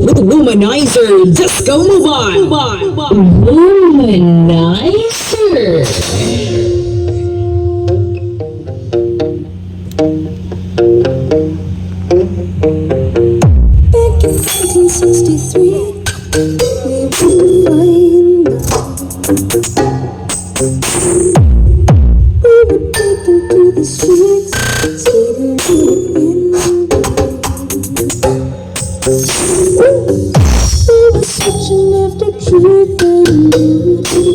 Womanizer Disco Move On. Womanizer. Back in 1963, we were flying We were taken to the streets, skating to the end. We were searching after truth and beauty.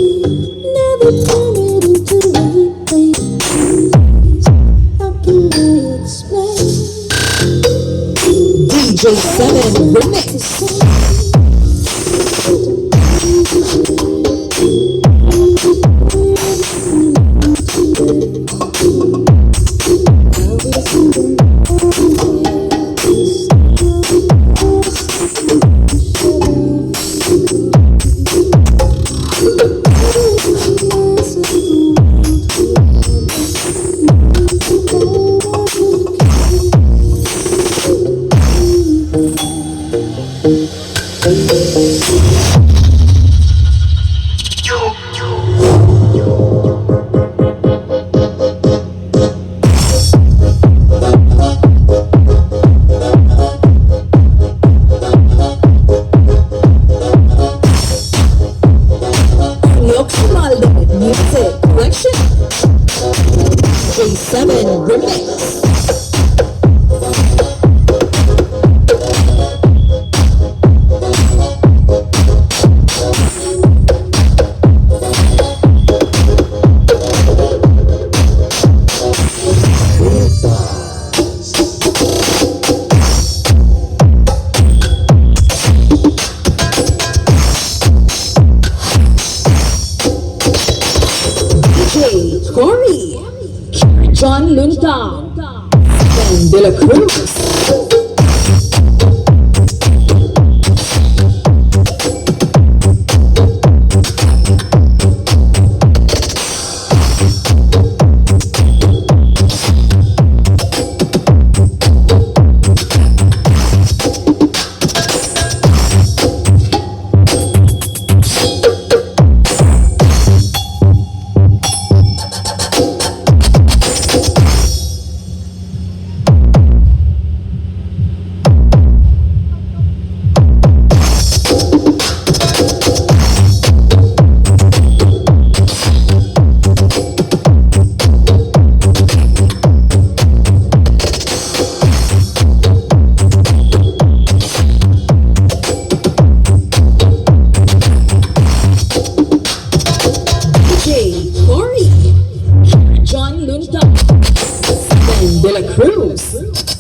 Now they turn it into late plays. How can I explain? DJ 7 Remix. Music collection. J7 Remix. Corey, John Lunta, and De La Cruz. Corey, John Lunta, and De La Cruz.